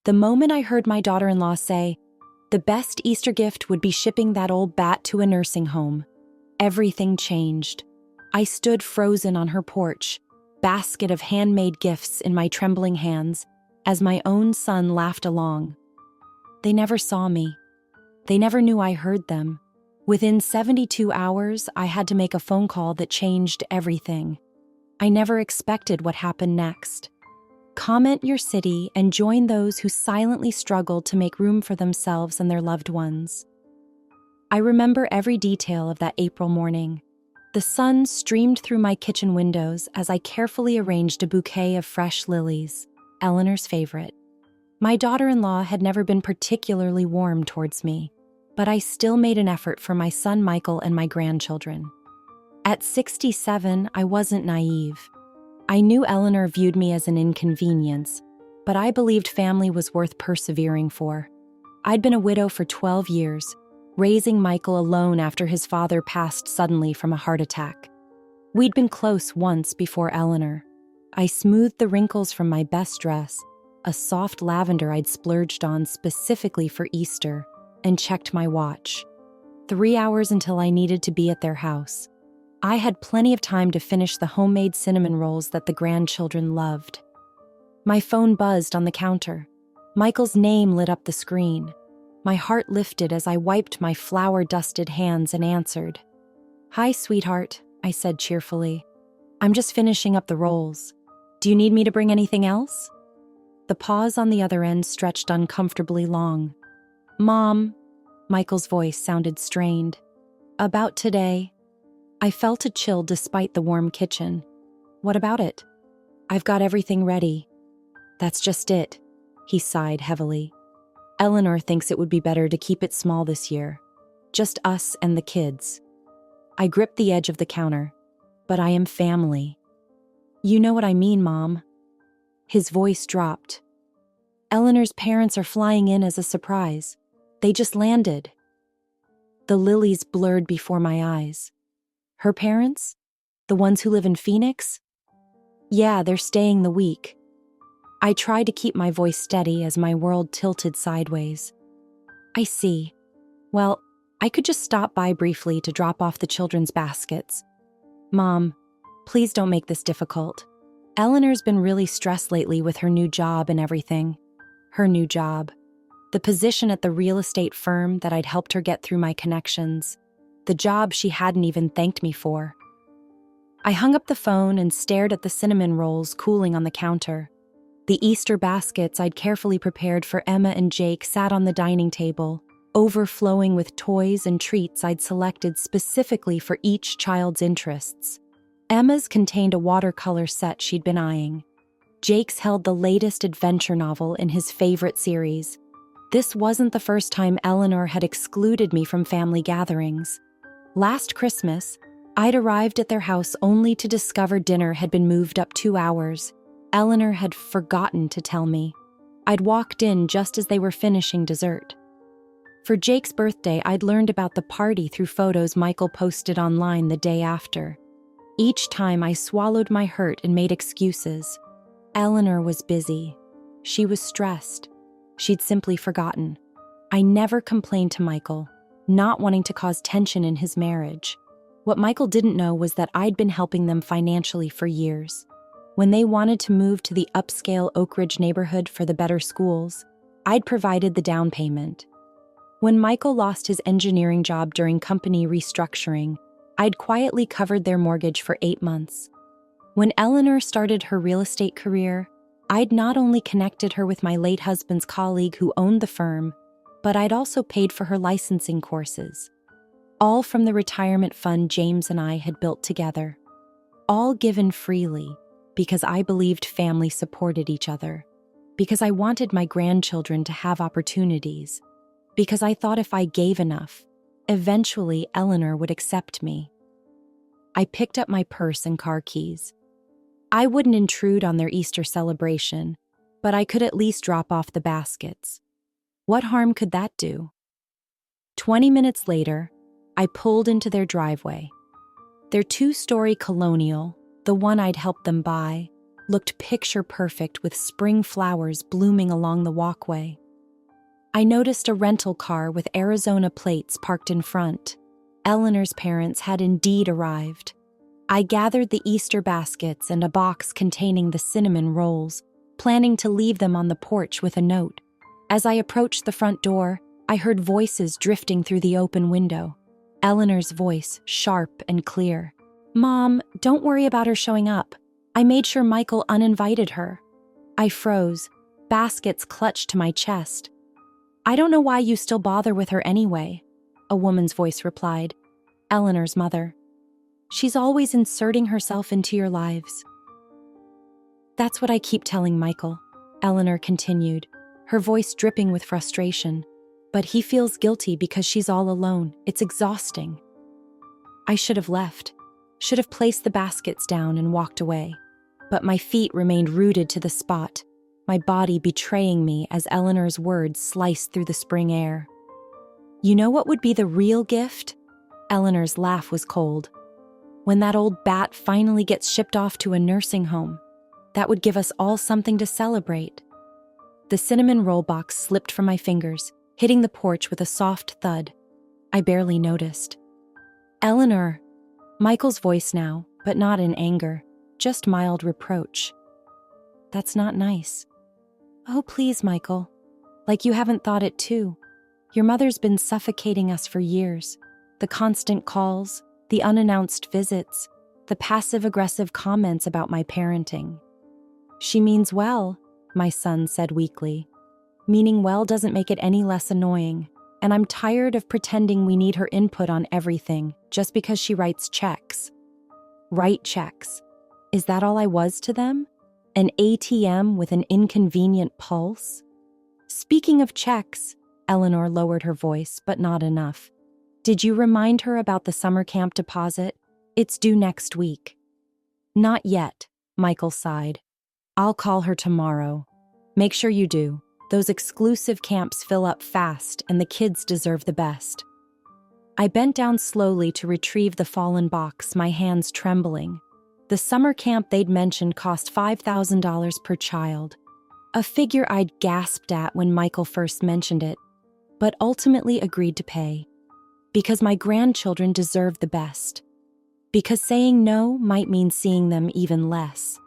The moment I heard my daughter-in-law say, the best Easter gift would be shipping that old bat to a nursing home, everything changed. I stood frozen on her porch, basket of handmade gifts in my trembling hands, as my own son laughed along. They never saw me. They never knew I heard them. Within 72 hours, I had to make a phone call that changed everything. I never expected what happened next. Comment your city and join those who silently struggle to make room for themselves and their loved ones. I remember every detail of that April morning. The sun streamed through my kitchen windows as I carefully arranged a bouquet of fresh lilies, Eleanor's favorite. My daughter-in-law had never been particularly warm towards me, but I still made an effort for my son Michael and my grandchildren. At 67, I wasn't naive. I knew Eleanor viewed me as an inconvenience, but I believed family was worth persevering for. I'd been a widow for 12 years, raising Michael alone after his father passed suddenly from a heart attack. We'd been close once before Eleanor. I smoothed the wrinkles from my best dress, a soft lavender I'd splurged on specifically for Easter, and checked my watch. 3 hours until I needed to be at their house. I had plenty of time to finish the homemade cinnamon rolls that the grandchildren loved. My phone buzzed on the counter. Michael's name lit up the screen. My heart lifted as I wiped my flour-dusted hands and answered. "Hi, sweetheart," I said cheerfully. "I'm just finishing up the rolls. Do you need me to bring anything else?" The pause on the other end stretched uncomfortably long. "Mom," Michael's voice sounded strained. "About today." I felt a chill despite the warm kitchen. "What about it?" "I've got everything ready." "That's just it," he sighed heavily. "Eleanor thinks it would be better to keep it small this year. Just us and the kids." I gripped the edge of the counter. "But I am family." "You know what I mean, Mom." His voice dropped. "Eleanor's parents are flying in as a surprise. They just landed." The lilies blurred before my eyes. Her parents? The ones who live in Phoenix? "Yeah, they're staying the week." I tried to keep my voice steady as my world tilted sideways. "I see. Well, I could just stop by briefly to drop off the children's baskets." "Mom, please don't make this difficult. Eleanor's been really stressed lately with her new job and everything." Her new job. The position at the real estate firm that I'd helped her get through my connections. The job she hadn't even thanked me for. I hung up the phone and stared at the cinnamon rolls cooling on the counter. The Easter baskets I'd carefully prepared for Emma and Jake sat on the dining table, overflowing with toys and treats I'd selected specifically for each child's interests. Emma's contained a watercolor set she'd been eyeing. Jake's held the latest adventure novel in his favorite series. This wasn't the first time Eleanor had excluded me from family gatherings. Last Christmas, I'd arrived at their house only to discover dinner had been moved up 2 hours. Eleanor had forgotten to tell me. I'd walked in just as they were finishing dessert. For Jake's birthday, I'd learned about the party through photos Michael posted online the day after. Each time I swallowed my hurt and made excuses. Eleanor was busy. She was stressed. She'd simply forgotten. I never complained to Michael, not wanting to cause tension in his marriage. What Michael didn't know was that I'd been helping them financially for years. When they wanted to move to the upscale Oak Ridge neighborhood for the better schools, I'd provided the down payment. When Michael lost his engineering job during company restructuring, I'd quietly covered their mortgage for 8 months. When Eleanor started her real estate career, I'd not only connected her with my late husband's colleague who owned the firm, but I'd also paid for her licensing courses. All from the retirement fund James and I had built together. All given freely, because I believed family supported each other. Because I wanted my grandchildren to have opportunities. Because I thought if I gave enough, eventually Eleanor would accept me. I picked up my purse and car keys. I wouldn't intrude on their Easter celebration, but I could at least drop off the baskets. What harm could that do? 20 minutes later, I pulled into their driveway. Their 2-story colonial, the one I'd helped them buy, looked picture perfect with spring flowers blooming along the walkway. I noticed a rental car with Arizona plates parked in front. Eleanor's parents had indeed arrived. I gathered the Easter baskets and a box containing the cinnamon rolls, planning to leave them on the porch with a note. As I approached the front door, I heard voices drifting through the open window. Eleanor's voice, sharp and clear. "Mom, don't worry about her showing up. I made sure Michael uninvited her." I froze, baskets clutched to my chest. "I don't know why you still bother with her anyway," a woman's voice replied. Eleanor's mother. "She's always inserting herself into your lives." "That's what I keep telling Michael," Eleanor continued, her voice dripping with frustration. "But he feels guilty because she's all alone. It's exhausting." I should have left, should have placed the baskets down and walked away. But my feet remained rooted to the spot, my body betraying me as Eleanor's words sliced through the spring air. "You know what would be the real gift?" Eleanor's laugh was cold. "When that old bat finally gets shipped off to a nursing home, that would give us all something to celebrate." The cinnamon roll box slipped from my fingers, hitting the porch with a soft thud. I barely noticed. "Eleanor," Michael's voice now, but not in anger, just mild reproach. "That's not nice." "Oh, please, Michael. Like you haven't thought it too. Your mother's been suffocating us for years. The constant calls, the unannounced visits, the passive-aggressive comments about my parenting." "She means well," my son said weakly. "Meaning well doesn't make it any less annoying, and I'm tired of pretending we need her input on everything just because she writes checks." Write checks. Is that all I was to them? An ATM with an inconvenient pulse? "Speaking of checks," Eleanor lowered her voice, but not enough. "Did you remind her about the summer camp deposit? It's due next week." "Not yet," Michael sighed. "I'll call her tomorrow. Make sure you do. Those exclusive camps fill up fast, and the kids deserve the best." I bent down slowly to retrieve the fallen box, my hands trembling. The summer camp they'd mentioned cost $5,000 per child, a figure I'd gasped at when Michael first mentioned it, but ultimately agreed to pay. Because my grandchildren deserve the best. Because saying no might mean seeing them even less.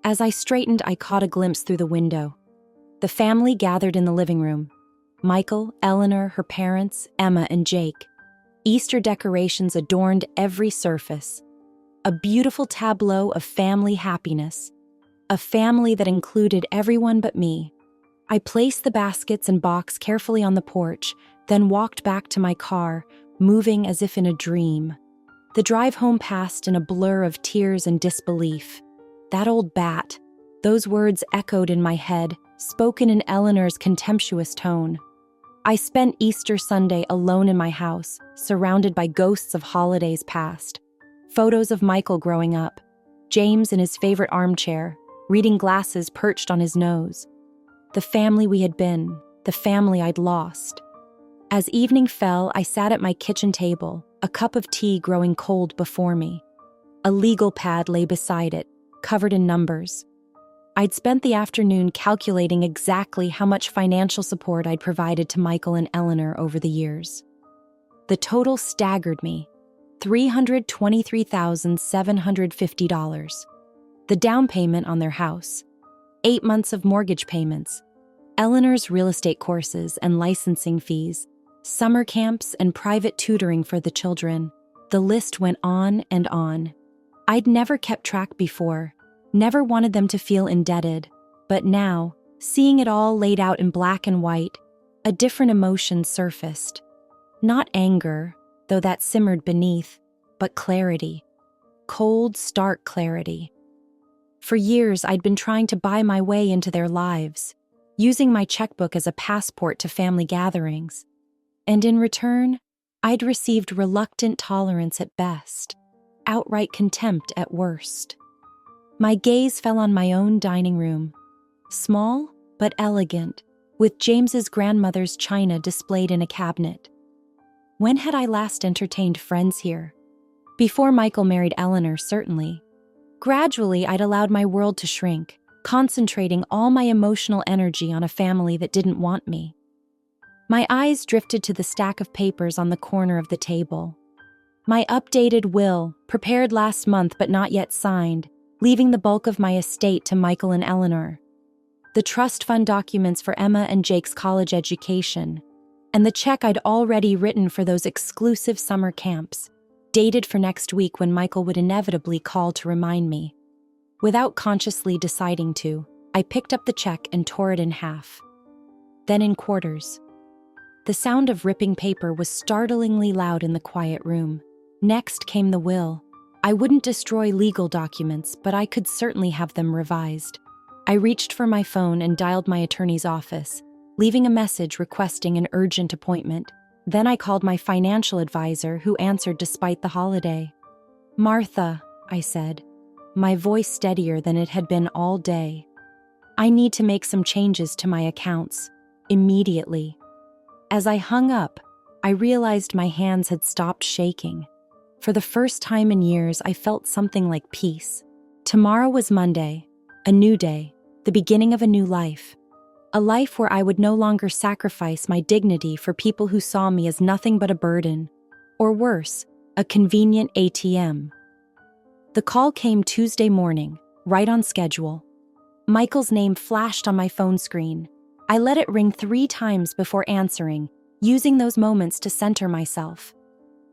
As I straightened, I caught a glimpse through the window. The family gathered in the living room. Michael, Eleanor, her parents, Emma, and Jake. Easter decorations adorned every surface. A beautiful tableau of family happiness. A family that included everyone but me. I placed the baskets and box carefully on the porch, then walked back to my car, moving as if in a dream. The drive home passed in a blur of tears and disbelief. That old bat. Those words echoed in my head, spoken in Eleanor's contemptuous tone. I spent Easter Sunday alone in my house, surrounded by ghosts of holidays past. Photos of Michael growing up, James in his favorite armchair, reading glasses perched on his nose. The family we had been, the family I'd lost. As evening fell, I sat at my kitchen table, a cup of tea growing cold before me. A legal pad lay beside it, covered in numbers. I'd spent the afternoon calculating exactly how much financial support I'd provided to Michael and Eleanor over the years. The total staggered me, $323,750. The down payment on their house, 8 months of mortgage payments, Eleanor's real estate courses and licensing fees, summer camps and private tutoring for the children. The list went on and on. I'd never kept track before, never wanted them to feel indebted, but now, seeing it all laid out in black and white, a different emotion surfaced. Not anger, though that simmered beneath, but clarity. Cold, stark clarity. For years, I'd been trying to buy my way into their lives, using my checkbook as a passport to family gatherings. And in return, I'd received reluctant tolerance at best, outright contempt at worst. My gaze fell on my own dining room, small but elegant, with James's grandmother's china displayed in a cabinet. When had I last entertained friends here? Before Michael married Eleanor, certainly. Gradually, I'd allowed my world to shrink, concentrating all my emotional energy on a family that didn't want me. My eyes drifted to the stack of papers on the corner of the table. My updated will, prepared last month but not yet signed, leaving the bulk of my estate to Michael and Eleanor. The trust fund documents for Emma and Jake's college education, and the check I'd already written for those exclusive summer camps, dated for next week when Michael would inevitably call to remind me. Without consciously deciding to, I picked up the check and tore it in half, then in quarters. The sound of ripping paper was startlingly loud in the quiet room. Next came the will. I wouldn't destroy legal documents, but I could certainly have them revised. I reached for my phone and dialed my attorney's office, leaving a message requesting an urgent appointment. Then I called my financial advisor, who answered despite the holiday. "Martha," I said, my voice steadier than it had been all day. "I need to make some changes to my accounts, immediately." As I hung up, I realized my hands had stopped shaking. For the first time in years, I felt something like peace. Tomorrow was Monday, a new day, the beginning of a new life. A life where I would no longer sacrifice my dignity for people who saw me as nothing but a burden, or worse, a convenient ATM. The call came Tuesday morning, right on schedule. Michael's name flashed on my phone screen. I let it ring 3 times before answering, using those moments to center myself.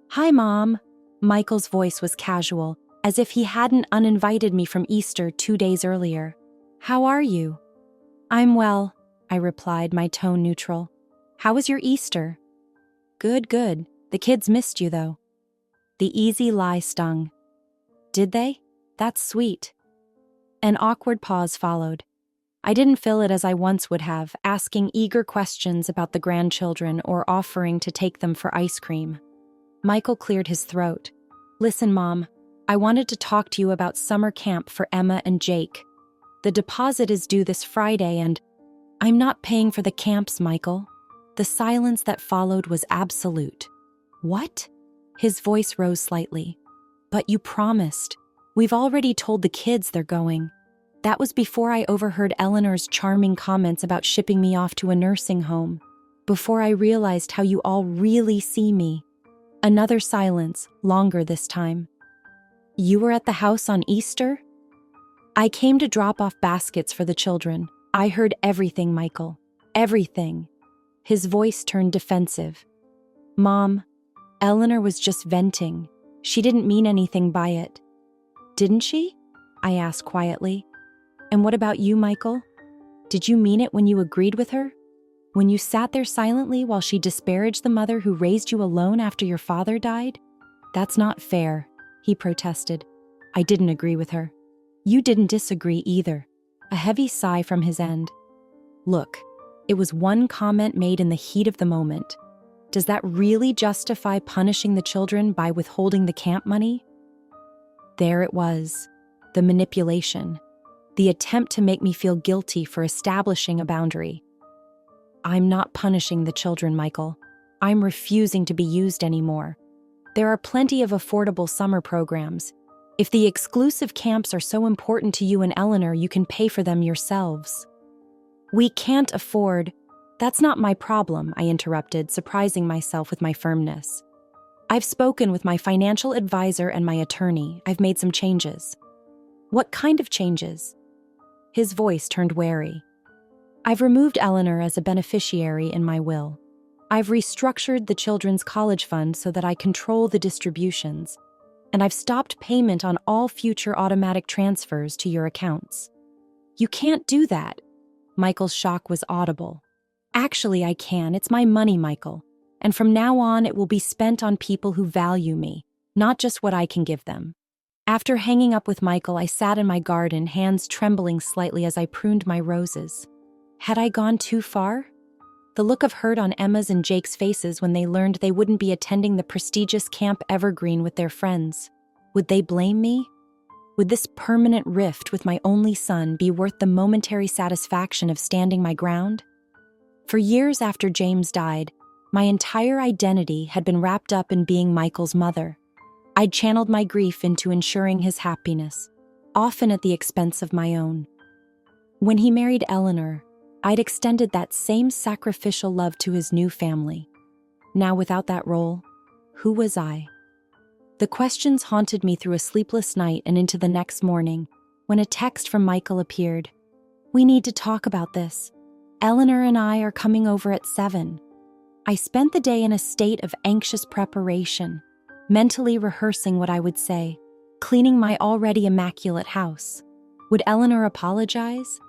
"Hi, Mom." Michael's voice was casual, as if he hadn't uninvited me from Easter 2 days earlier. "How are you?" "I'm well," I replied, my tone neutral. "How was your Easter?" Good. The kids missed you, though." The easy lie stung. "Did they? That's sweet." An awkward pause followed. I didn't fill it as I once would have, asking eager questions about the grandchildren or offering to take them for ice cream. Michael cleared his throat. "Listen, Mom, I wanted to talk to you about summer camp for Emma and Jake. The deposit is due this Friday and I'm not paying for the camps, Michael." The silence that followed was absolute. "What?" His voice rose slightly. "But you promised. We've already told the kids they're going." That was before I overheard Eleanor's charming comments about shipping me off to a nursing home. Before I realized how you all really see me. Another silence, longer this time. "You were at the house on Easter?" "I came to drop off baskets for the children. I heard everything, Michael. Everything." His voice turned defensive. "Mom, Eleanor was just venting. She didn't mean anything by it." "Didn't she?" I asked quietly. "And what about you, Michael? Did you mean it when you agreed with her? When you sat there silently while she disparaged the mother who raised you alone after your father died?" "That's not fair," he protested. "I didn't agree with her." "You didn't disagree either." A heavy sigh from his end. "Look, it was one comment made in the heat of the moment. Does that really justify punishing the children by withholding the camp money?" There it was, the manipulation, the attempt to make me feel guilty for establishing a boundary. "I'm not punishing the children, Michael. I'm refusing to be used anymore. There are plenty of affordable summer programs. If the exclusive camps are so important to you and Eleanor, you can pay for them yourselves." "We can't afford—" "That's not my problem," I interrupted, surprising myself with my firmness. "I've spoken with my financial advisor and my attorney. I've made some changes." "What kind of changes?" His voice turned wary. "I've removed Eleanor as a beneficiary in my will. I've restructured the children's college fund so that I control the distributions. And I've stopped payment on all future automatic transfers to your accounts." "You can't do that." Michael's shock was audible. "Actually, I can. It's my money, Michael. And from now on, it will be spent on people who value me, not just what I can give them." After hanging up with Michael, I sat in my garden, hands trembling slightly as I pruned my roses. Had I gone too far? The look of hurt on Emma's and Jake's faces when they learned they wouldn't be attending the prestigious Camp Evergreen with their friends. Would they blame me? Would this permanent rift with my only son be worth the momentary satisfaction of standing my ground? For years after James died, my entire identity had been wrapped up in being Michael's mother. I'd channeled my grief into ensuring his happiness. often at the expense of my own. When he married Eleanor, I'd extended that same sacrificial love to his new family. Now, without that role, who was I? The questions haunted me through a sleepless night and into the next morning, when a text from Michael appeared. "We need to talk about this. Eleanor and I are coming over at 7. I spent the day in a state of anxious preparation, mentally rehearsing what I would say, cleaning my already immaculate house. Would Eleanor apologize?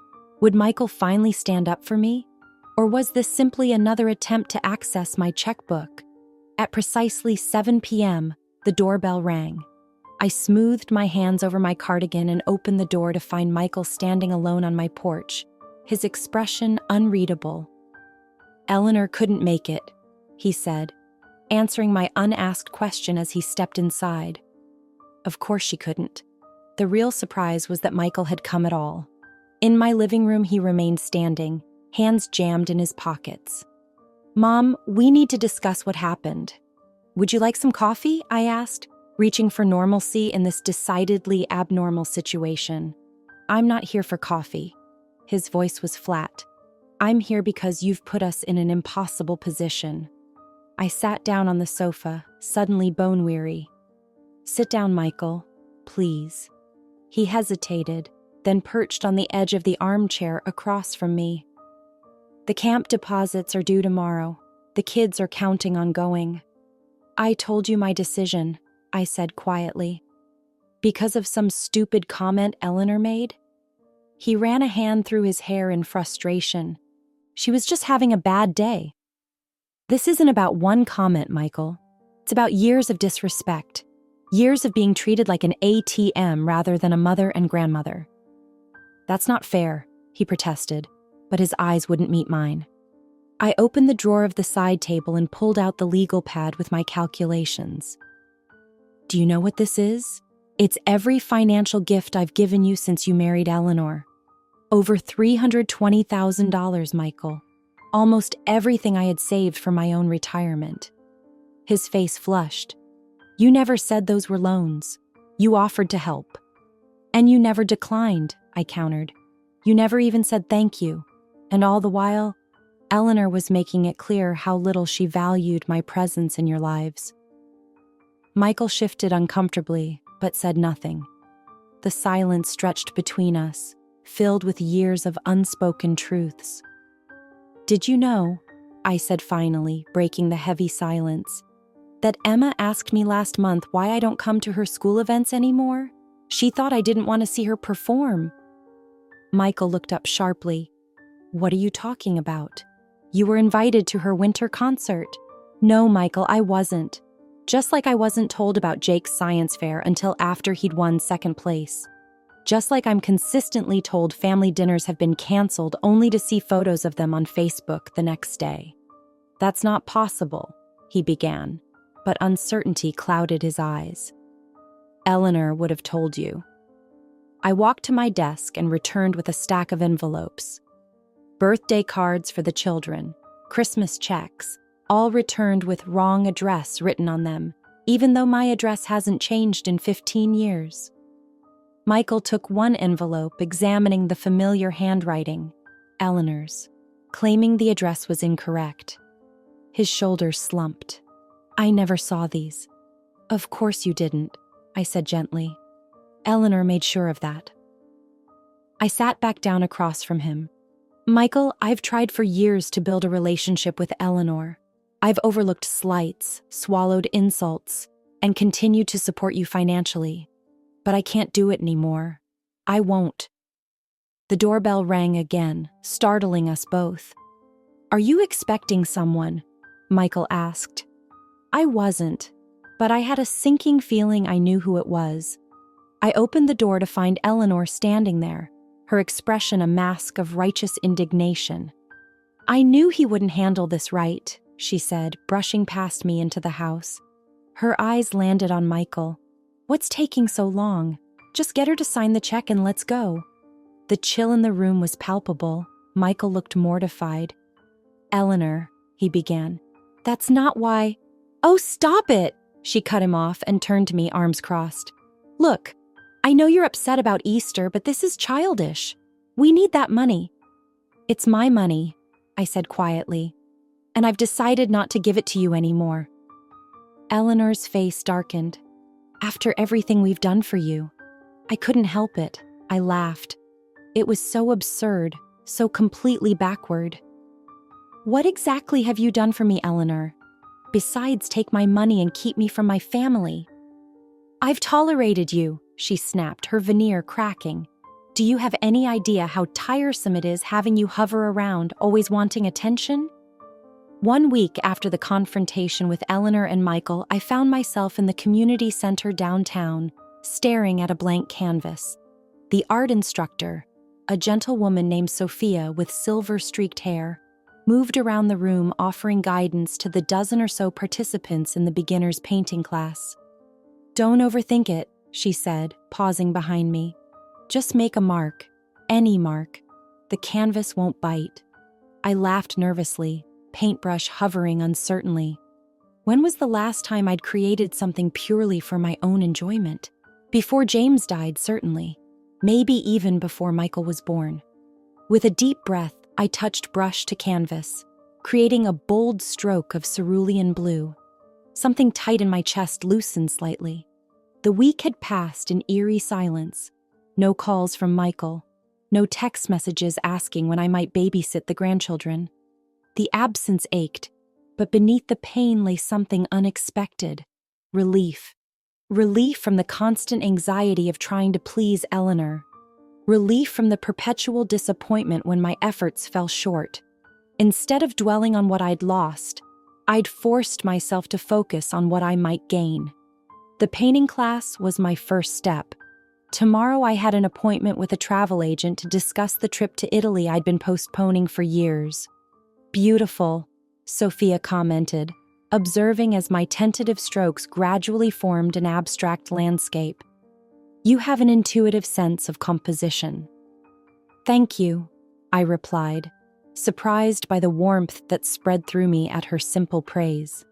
Would Michael finally stand up for me? Or was this simply another attempt to access my checkbook? At precisely 7 p.m., the doorbell rang. I smoothed my hands over my cardigan and opened the door to find Michael standing alone on my porch, his expression unreadable. "Eleanor couldn't make it," he said, answering my unasked question as he stepped inside. Of course she couldn't. The real surprise was that Michael had come at all. In my living room, he remained standing, hands jammed in his pockets. "Mom, we need to discuss what happened. Would you like some coffee?" I asked, reaching for normalcy in this decidedly abnormal situation. "I'm not here for coffee." His voice was flat. "I'm here because you've put us in an impossible position." I sat down on the sofa, suddenly bone-weary. "Sit down, Michael, please." He hesitated, then perched on the edge of the armchair across from me. "The camp deposits are due tomorrow. The kids are counting on going." "I told you my decision," I said quietly. "Because of some stupid comment Eleanor made?" He ran a hand through his hair in frustration. "She was just having a bad day." "This isn't about one comment, Michael. It's about years of disrespect. Years of being treated like an ATM rather than a mother and grandmother." "That's not fair," he protested, but his eyes wouldn't meet mine. I opened the drawer of the side table and pulled out the legal pad with my calculations. "Do you know what this is? It's every financial gift I've given you since you married Eleanor. Over $320,000, Michael. Almost everything I had saved for my own retirement." His face flushed. "You never said those were loans. You offered to help." "And you never declined," I countered. "You never even said thank you. And all the while, Eleanor was making it clear how little she valued my presence in your lives." Michael shifted uncomfortably, but said nothing. The silence stretched between us, filled with years of unspoken truths. "Did you know," I said finally, breaking the heavy silence, "that Emma asked me last month why I don't come to her school events anymore? She thought I didn't want to see her perform." Michael looked up sharply. "What are you talking about? You were invited to her winter concert." "No, Michael, I wasn't. Just like I wasn't told about Jake's science fair until after he'd won second place. Just like I'm consistently told family dinners have been canceled only to see photos of them on Facebook the next day." "That's not possible," he began, but uncertainty clouded his eyes. "Eleanor would have told you." I walked to my desk and returned with a stack of envelopes. Birthday cards for the children, Christmas checks, all returned with wrong address written on them, even though my address hasn't changed in 15 years. Michael took one envelope, examining the familiar handwriting, Eleanor's, claiming the address was incorrect. His shoulders slumped. "I never saw these." "Of course you didn't," I said gently. "Eleanor made sure of that." I sat back down across from him. "Michael, I've tried for years to build a relationship with Eleanor. I've overlooked slights, swallowed insults, and continued to support you financially. But I can't do it anymore. I won't." The doorbell rang again, startling us both. "Are you expecting someone?" Michael asked. I wasn't, but I had a sinking feeling I knew who it was. I opened the door to find Eleanor standing there, her expression a mask of righteous indignation. "I knew he wouldn't handle this right," she said, brushing past me into the house. Her eyes landed on Michael. "What's taking so long? Just get her to sign the check and let's go." The chill in the room was palpable. Michael looked mortified. "Eleanor," he began, "that's not why—" "Oh, stop it!" She cut him off and turned to me, arms crossed. "Look, I know you're upset about Easter, but this is childish. We need that money. It's my money, I said quietly, and I've decided not to give it to you anymore. Eleanor's face darkened. After everything we've done for you. I couldn't help it. I laughed. It was so absurd, so completely backward. What exactly have you done for me, Eleanor? Besides take my money and keep me from my family. I've tolerated you, she snapped, her veneer cracking. Do you have any idea how tiresome it is having you hover around, always wanting attention? 1 week after the confrontation with Eleanor and Michael, I found myself in the community center downtown, staring at a blank canvas. The art instructor, a gentle woman named Sophia with silver-streaked hair, moved around the room offering guidance to the dozen or so participants in the beginner's painting class. Don't overthink it, she said, pausing behind me. Just make a mark, any mark. The canvas won't bite. I laughed nervously, paintbrush hovering uncertainly. When was the last time I'd created something purely for my own enjoyment? Before James died, certainly. Maybe even before Michael was born. With a deep breath, I touched brush to canvas, creating a bold stroke of cerulean blue. Something tight in my chest loosened slightly. The week had passed in eerie silence. No calls from Michael. No text messages asking when I might babysit the grandchildren. The absence ached, but beneath the pain lay something unexpected. Relief. Relief from the constant anxiety of trying to please Eleanor. Relief from the perpetual disappointment when my efforts fell short. Instead of dwelling on what I'd lost, I'd forced myself to focus on what I might gain. The painting class was my first step. Tomorrow I had an appointment with a travel agent to discuss the trip to Italy I'd been postponing for years. Beautiful, Sophia commented, observing as my tentative strokes gradually formed an abstract landscape. You have an intuitive sense of composition. Thank you, I replied, surprised by the warmth that spread through me at her simple praise.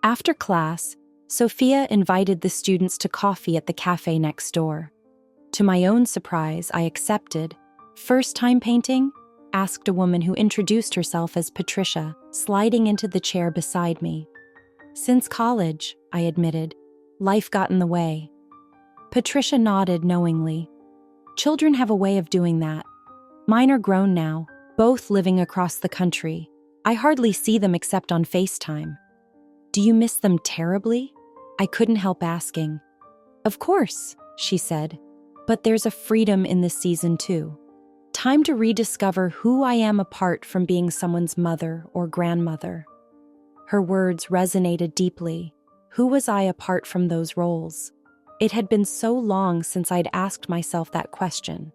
After class, Sophia invited the students to coffee at the cafe next door. To my own surprise, I accepted. First time painting? Asked a woman who introduced herself as Patricia, sliding into the chair beside me. Since college, I admitted. Life got in the way. Patricia nodded knowingly. Children have a way of doing that. Mine are grown now, both living across the country. I hardly see them except on FaceTime. Do you miss them terribly? I couldn't help asking. Of course, she said, but there's a freedom in this season too. Time to rediscover who I am apart from being someone's mother or grandmother. Her words resonated deeply. Who was I apart from those roles? It had been so long since I'd asked myself that question.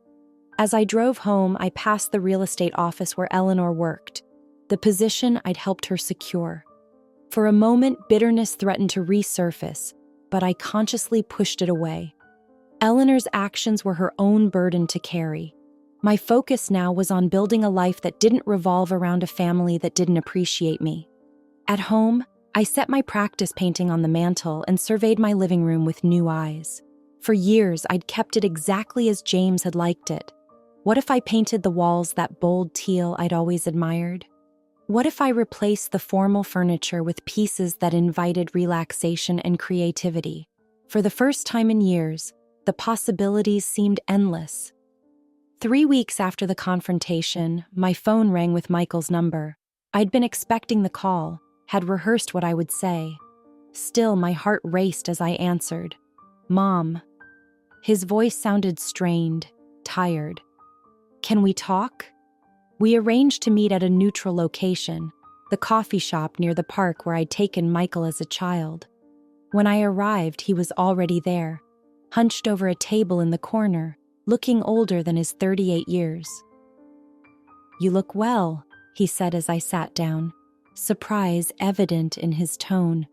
As I drove home, I passed the real estate office where Eleanor worked, the position I'd helped her secure. For a moment, bitterness threatened to resurface, but I consciously pushed it away. Eleanor's actions were her own burden to carry. My focus now was on building a life that didn't revolve around a family that didn't appreciate me. At home, I set my practice painting on the mantle and surveyed my living room with new eyes. For years, I'd kept it exactly as James had liked it. What if I painted the walls that bold teal I'd always admired? What if I replaced the formal furniture with pieces that invited relaxation and creativity? For the first time in years, the possibilities seemed endless. 3 weeks after the confrontation, my phone rang with Michael's number. I'd been expecting the call, had rehearsed what I would say. Still, my heart raced as I answered. Mom. His voice sounded strained, tired. Can we talk? We arranged to meet at a neutral location, the coffee shop near the park where I'd taken Michael as a child. When I arrived, he was already there, hunched over a table in the corner, looking older than his 38 years. You look well, he said as I sat down, surprise evident in his tone.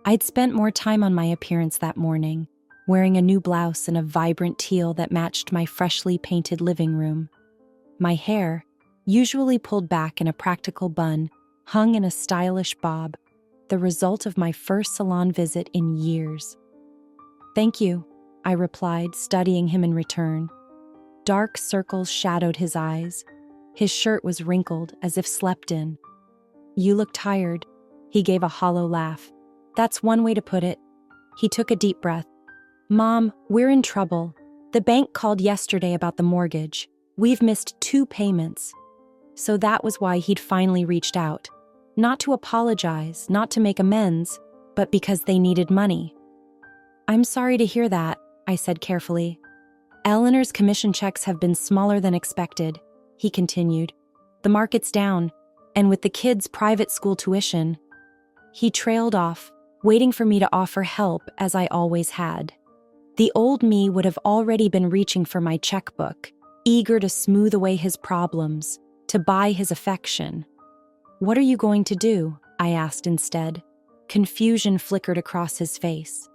I'd spent more time on my appearance that morning, wearing a new blouse and a vibrant teal that matched my freshly painted living room. My hair, usually pulled back in a practical bun, hung in a stylish bob, the result of my first salon visit in years. Thank you, I replied, studying him in return. Dark circles shadowed his eyes. His shirt was wrinkled, as if slept in. You look tired. He gave a hollow laugh. That's one way to put it. He took a deep breath. Mom, we're in trouble. The bank called yesterday about the mortgage. We've missed 2 payments. So that was why he'd finally reached out. Not to apologize, not to make amends, but because they needed money. I'm sorry to hear that, I said carefully. Eleanor's commission checks have been smaller than expected, he continued. The market's down, and with the kids' private school tuition. He trailed off, waiting for me to offer help as I always had. The old me would have already been reaching for my checkbook, eager to smooth away his problems, to buy his affection. What are you going to do? I asked instead. Confusion flickered across his face.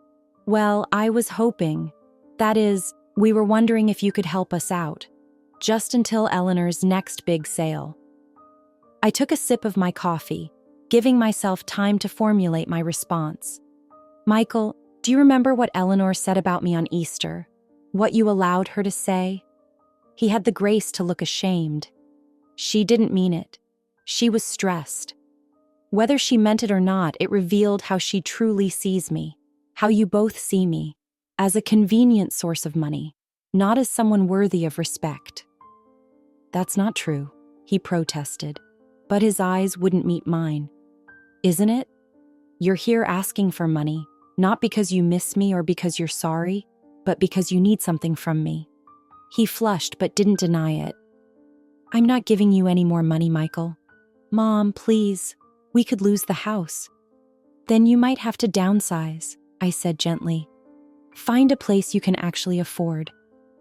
Well, I was hoping. That is, we were wondering if you could help us out, just until Eleanor's next big sale. I took a sip of my coffee, giving myself time to formulate my response. Michael, do you remember what Eleanor said about me on Easter? What you allowed her to say? He had the grace to look ashamed. She didn't mean it. She was stressed. Whether she meant it or not, it revealed how she truly sees me, how you both see me, as a convenient source of money, not as someone worthy of respect. That's not true, he protested, but his eyes wouldn't meet mine. Isn't it? You're here asking for money, not because you miss me or because you're sorry, but because you need something from me. He flushed but didn't deny it. I'm not giving you any more money, Michael. Mom, please. We could lose the house. Then you might have to downsize, I said gently. Find a place you can actually afford.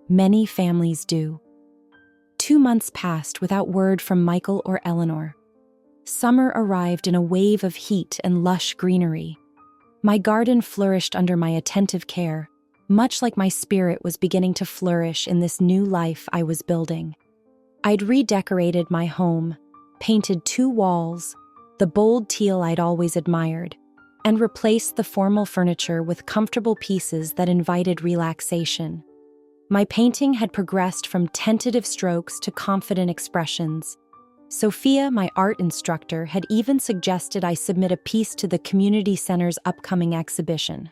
Many families do. 2 months passed without word from Michael or Eleanor. Summer arrived in a wave of heat and lush greenery. My garden flourished under my attentive care, much like my spirit was beginning to flourish in this new life I was building. I'd redecorated my home, painted 2 walls, the bold teal I'd always admired, and replaced the formal furniture with comfortable pieces that invited relaxation. My painting had progressed from tentative strokes to confident expressions. Sophia, my art instructor, had even suggested I submit a piece to the community center's upcoming exhibition.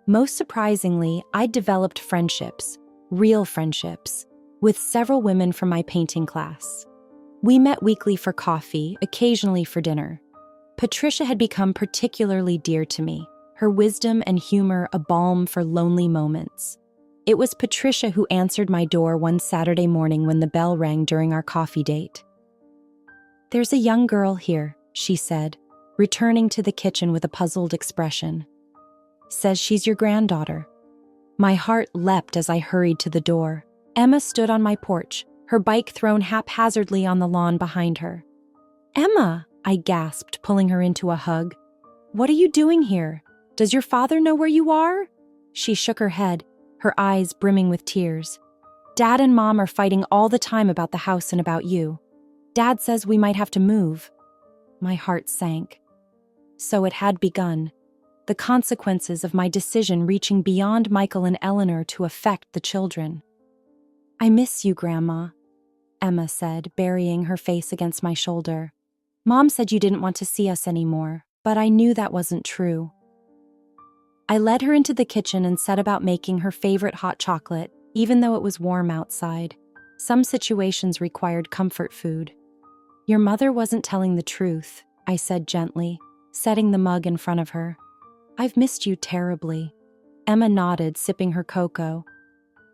Most surprisingly, I'd developed friendships, real friendships, with several women from my painting class. We met weekly for coffee, occasionally for dinner. Patricia had become particularly dear to me, her wisdom and humor a balm for lonely moments. It was Patricia who answered my door one Saturday morning when the bell rang during our coffee date. There's a young girl here, she said, returning to the kitchen with a puzzled expression. Says she's your granddaughter. My heart leapt as I hurried to the door. Emma stood on my porch, her bike thrown haphazardly on the lawn behind her. Emma, I gasped, pulling her into a hug. What are you doing here? Does your father know where you are? She shook her head, her eyes brimming with tears. Dad and Mom are fighting all the time about the house and about you. Dad says we might have to move. My heart sank. So it had begun. The consequences of my decision reaching beyond Michael and Eleanor to affect the children. I miss you, Grandma, Emma said, burying her face against my shoulder. Mom said you didn't want to see us anymore, but I knew that wasn't true. I led her into the kitchen and set about making her favorite hot chocolate, even though it was warm outside. Some situations required comfort food. Your mother wasn't telling the truth, I said gently, setting the mug in front of her. I've missed you terribly. Emma nodded, sipping her cocoa.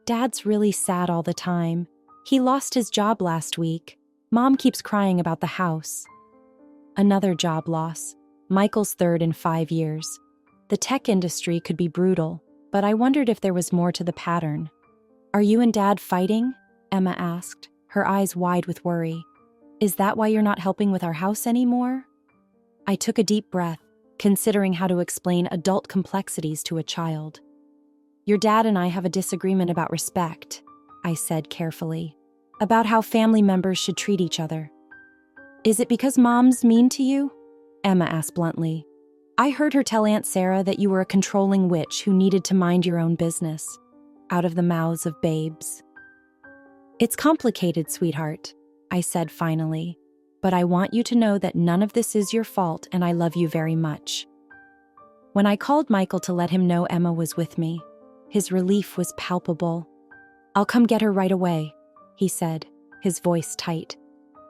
Dad's really sad all the time. He lost his job last week. Mom keeps crying about the house. Another job loss. Michael's third in 5 years. The tech industry could be brutal, but I wondered if there was more to the pattern. Are you and Dad fighting? Emma asked, her eyes wide with worry. Is that why you're not helping with our house anymore? I took a deep breath, considering how to explain adult complexities to a child. Your dad and I have a disagreement about respect, I said carefully, about how family members should treat each other. Is it because Mom's mean to you? Emma asked bluntly. I heard her tell Aunt Sarah that you were a controlling witch who needed to mind your own business. out of the mouths of babes. "It's complicated, sweetheart," I said finally, "but I want you to know that none of this is your fault and I love you very much." When I called Michael to let him know Emma was with me, his relief was palpable. "I'll come get her right away," he said, his voice tight.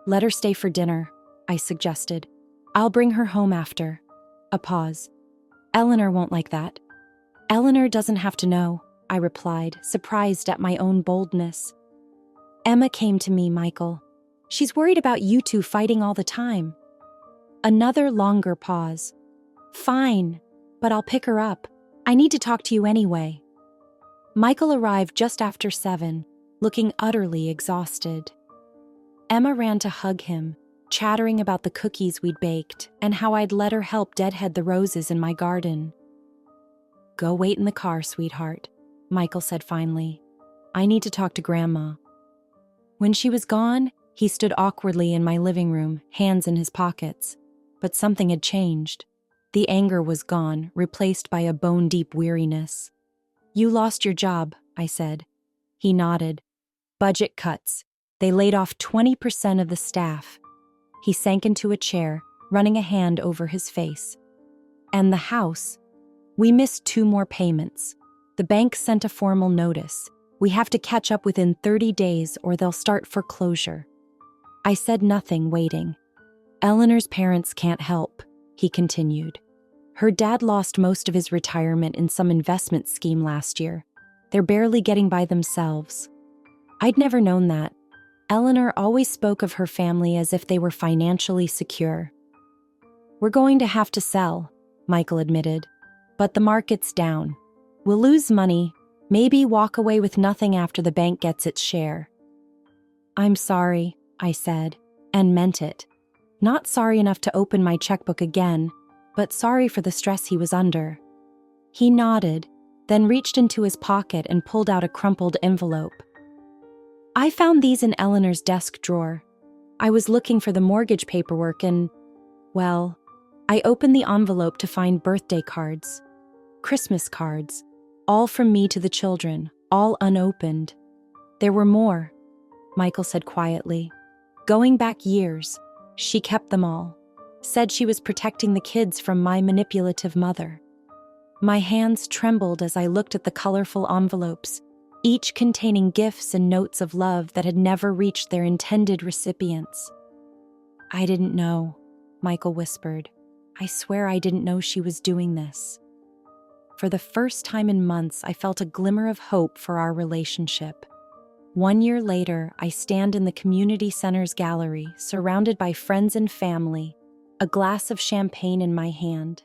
"Let her stay for dinner," I suggested. "I'll bring her home after." A pause. "Eleanor won't like that." "Eleanor doesn't have to know," I replied, surprised at my own boldness. "Emma came to me, Michael. She's worried about you two fighting all the time." Another longer pause. "Fine, but I'll pick her up. I need to talk to you anyway." Michael arrived just after 7, looking utterly exhausted. Emma ran to hug him, chattering about the cookies we'd baked and how I'd let her help deadhead the roses in my garden. "Go wait in the car, sweetheart," Michael said finally. "I need to talk to Grandma." When she was gone, he stood awkwardly in my living room, hands in his pockets. But something had changed. The anger was gone, replaced by a bone-deep weariness. "You lost your job," I said. He nodded. "Budget cuts. They laid off 20% of the staff." He sank into a chair, running a hand over his face. "And the house? We missed 2 more payments. The bank sent a formal notice. We have to catch up within 30 days or they'll start foreclosure." I said nothing, waiting. "Eleanor's parents can't help," he continued. "Her dad lost most of his retirement in some investment scheme last year. They're barely getting by themselves." I'd never known that. Eleanor always spoke of her family as if they were financially secure. "We're going to have to sell," Michael admitted. "But the market's down. We'll lose money, maybe walk away with nothing after the bank gets its share." "I'm sorry," I said, and meant it. Not sorry enough to open my checkbook again, but sorry for the stress he was under. He nodded, then reached into his pocket and pulled out a crumpled envelope. "I found these in Eleanor's desk drawer. I was looking for the mortgage paperwork and, well, I opened the envelope to find birthday cards, Christmas cards, all from me to the children, all unopened. There were more," Michael said quietly. "Going back years, she kept them all. Said she was protecting the kids from my manipulative mother." My hands trembled as I looked at the colorful envelopes, each containing gifts and notes of love that had never reached their intended recipients. "I didn't know," Michael whispered. "I swear I didn't know she was doing this." For the first time in months, I felt a glimmer of hope for our relationship. 1 year later, I stand in the community center's gallery, surrounded by friends and family, a glass of champagne in my hand.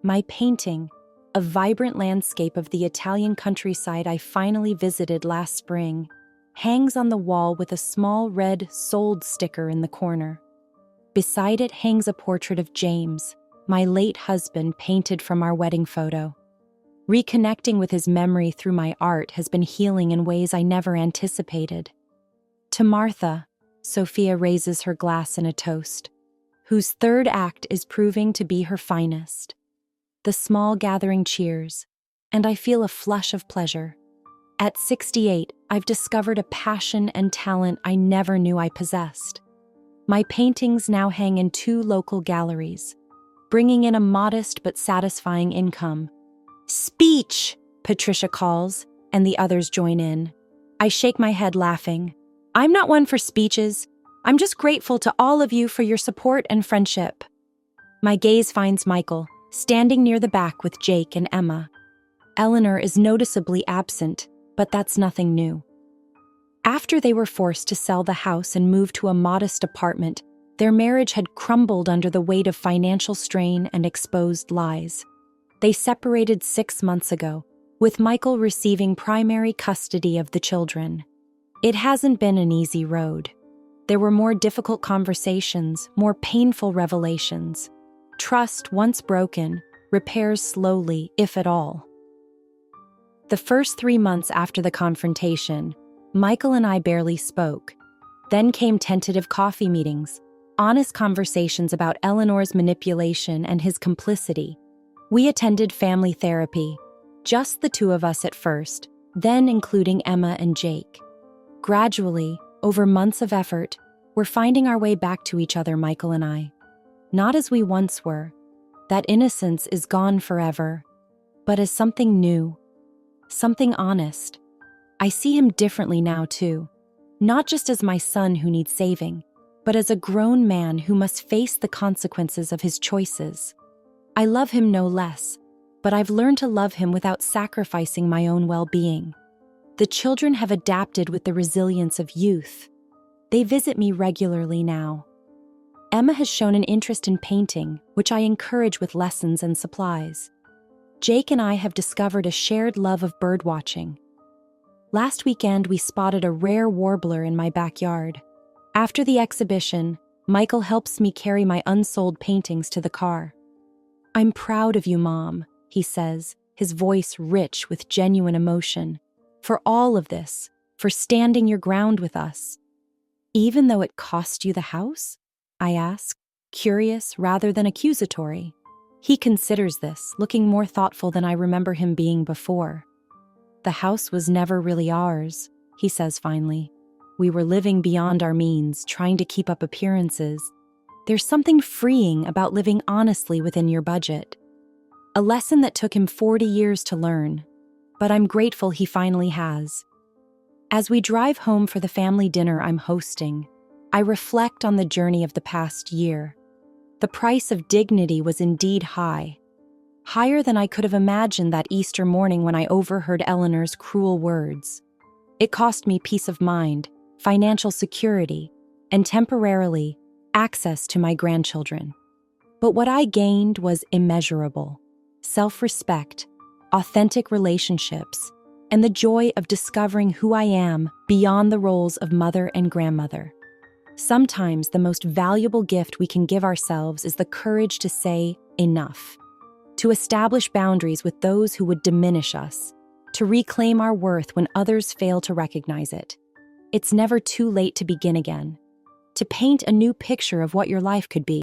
My painting, a vibrant landscape of the Italian countryside I finally visited last spring, hangs on the wall with a small red "Sold" sticker in the corner. Beside it hangs a portrait of James, my late husband, painted from our wedding photo. Reconnecting with his memory through my art has been healing in ways I never anticipated. To Martha, Sophia raises her glass in a toast, whose third act is proving to be her finest. The small gathering cheers, and I feel a flush of pleasure. At 68, I've discovered a passion and talent I never knew I possessed. My paintings now hang in 2 local galleries, bringing in a modest but satisfying income. "Speech!" Patricia calls, and the others join in. I shake my head, laughing. I'm not one for speeches. I'm just grateful to all of you for your support and friendship. My gaze finds Michael, standing near the back with Jake and Emma. Eleanor is noticeably absent, but that's nothing new. After they were forced to sell the house and move to a modest apartment, their marriage had crumbled under the weight of financial strain and exposed lies. They separated 6 months ago, with Michael receiving primary custody of the children. It hasn't been an easy road. There were more difficult conversations, more painful revelations. Trust, once broken, repairs slowly, if at all. The first 3 months after the confrontation, Michael and I barely spoke. Then came tentative coffee meetings, honest conversations about Eleanor's manipulation and his complicity. We attended family therapy, just the 2 of us at first, then including Emma and Jake. Gradually, over months of effort, we're finding our way back to each other, Michael and I. Not as we once were. That innocence is gone forever, but as something new, something honest. I see him differently now, too. Not just as my son who needs saving, but as a grown man who must face the consequences of his choices. I love him no less, but I've learned to love him without sacrificing my own well-being. The children have adapted with the resilience of youth. They visit me regularly now. Emma has shown an interest in painting, which I encourage with lessons and supplies. Jake and I have discovered a shared love of birdwatching. Last weekend, we spotted a rare warbler in my backyard. After the exhibition, Michael helps me carry my unsold paintings to the car. "I'm proud of you, Mom," he says, his voice rich with genuine emotion. "For all of this, for standing your ground with us." "Even though it cost you the house?" I ask, curious rather than accusatory. He considers this, looking more thoughtful than I remember him being before. "The house was never really ours," he says finally. "We were living beyond our means, trying to keep up appearances. There's something freeing about living honestly within your budget." A lesson that took him 40 years to learn, but I'm grateful he finally has. As we drive home for the family dinner I'm hosting, I reflect on the journey of the past year. The price of dignity was indeed high. Higher than I could have imagined that Easter morning when I overheard Eleanor's cruel words. It cost me peace of mind, financial security, and temporarily, access to my grandchildren. But what I gained was immeasurable: self-respect, authentic relationships, and the joy of discovering who I am beyond the roles of mother and grandmother. Sometimes the most valuable gift we can give ourselves is the courage to say enough, to establish boundaries with those who would diminish us, to reclaim our worth when others fail to recognize it. It's never too late to begin again, to paint a new picture of what your life could be.